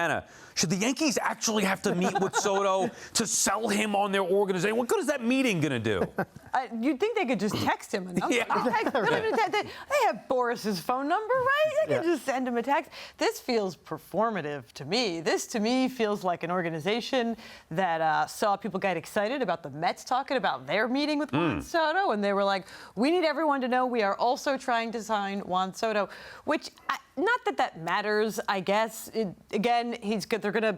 Anna, should the Yankees actually have to meet with Soto to sell him on their organization? What good is that meeting going to do? You'd think they could just text him a number. Yeah. They have Boris's phone number, right? They could just send him a text. This feels performative to me. This, to me, feels like an organization that saw people get excited about the Mets talking about their meeting with Juan Soto, and they were like, we need everyone to know we are also trying to sign Juan Soto, which... not that that matters, I guess. Again,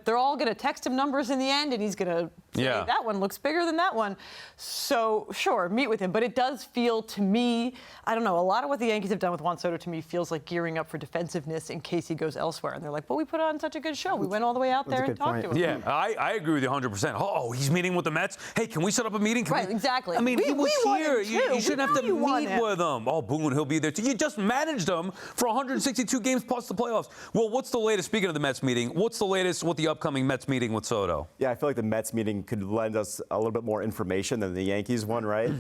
they're all gonna text him numbers in the end, and he's gonna say, that one looks bigger than that one. So sure, meet with him. But it does feel to me, I don't know, a lot of what the Yankees have done with Juan Soto to me feels like gearing up for defensiveness in case he goes elsewhere. And they're like, well, we put on such a good show. We went all the way out there and talked to him. Yeah, I agree with you 100%. Oh, he's meeting with the Mets. Hey, can we set up a meeting? Right, exactly. I mean, he was here. You shouldn't have to meet with him. Oh, boom, he'll be there too. You just managed him for 162 games plus the playoffs. Well, what's the latest? Speaking of the Mets meeting, what's the latest with the upcoming Mets meeting with Soto? Yeah, I feel like the Mets meeting could lend us a little bit more information than the Yankees one, right?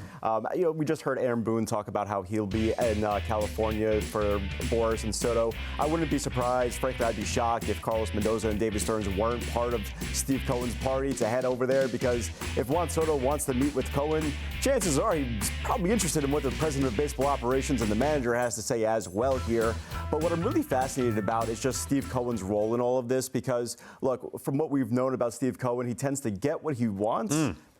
We just heard Aaron Boone talk about how he'll be in California for Boris and Soto. I wouldn't be surprised, frankly, I'd be shocked if Carlos Mendoza and David Stearns weren't part of Steve Cohen's party to head over there, because if Juan Soto wants to meet with Cohen, chances are he's probably interested in what the president of baseball operations and the manager has to say as well here. But what I'm really fascinated about is just Steve Cohen's role in all of this, because, look, from what we've known about Steve Cohen, he tends to get what he wants,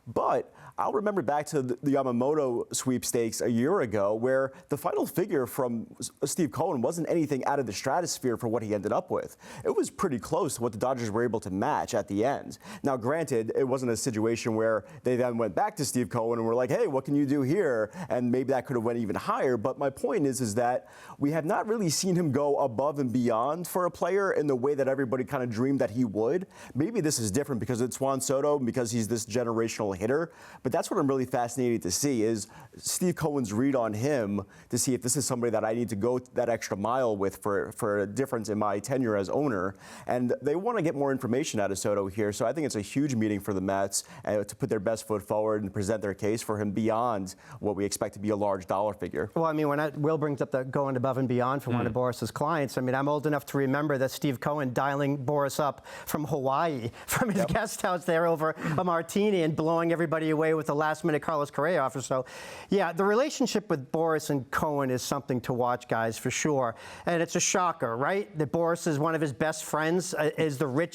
but I'll remember back to the Yamamoto sweepstakes a year ago, where the final figure from Steve Cohen wasn't anything out of the stratosphere for what he ended up with. It was pretty close to what the Dodgers were able to match at the end. Now, granted, it wasn't a situation where they then went back to Steve Cohen and were like, hey, what can you do here? And maybe that could have went even higher. But my point is that we have not really seen him go above and beyond for a player in the way that everybody kind of dreamed that he would. Maybe this is different because it's Juan Soto, because he's this generational hitter. But that's what I'm really fascinated to see, is Steve Cohen's read on him to see if this is somebody that I need to go that extra mile with for a difference in my tenure as owner. And they want to get more information out of Soto here. So I think it's a huge meeting for the Mets to put their best foot forward and present their case for him beyond what we expect to be a large dollar figure. Well, I mean, when Will brings up the going above and beyond for one of Boris's clients, I mean, I'm old enough to remember that Steve Cohen dialing Boris up from Hawaii, from his guest house there over a martini and blowing everybody away with the last-minute Carlos Correa offer. So, yeah, the relationship with Boris and Cohen is something to watch, guys, for sure. And it's a shocker, right? That Boris is one of his best friends,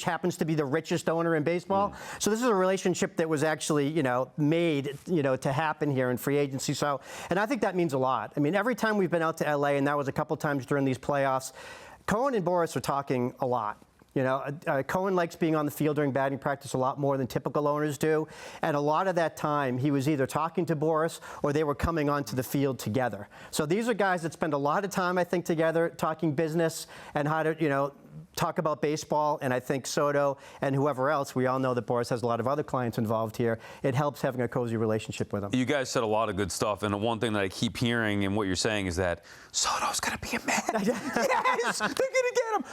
happens to be the richest owner in baseball. So this is a relationship that was actually, made, to happen here in free agency. So, and I think that means a lot. I mean, every time we've been out to LA, and that was a couple times during these playoffs, Cohen and Boris are talking a lot. Cohen likes being on the field during batting practice a lot more than typical owners do. And a lot of that time, he was either talking to Boris or they were coming onto the field together. So these are guys that spend a lot of time, I think, together talking business and how to, talk about baseball. And I think Soto and whoever else, we all know that Boris has a lot of other clients involved here. It helps having a cozy relationship with them. You guys said a lot of good stuff, and the one thing that I keep hearing in what you're saying is that Soto's going to be a man. Yes, they're going to get him.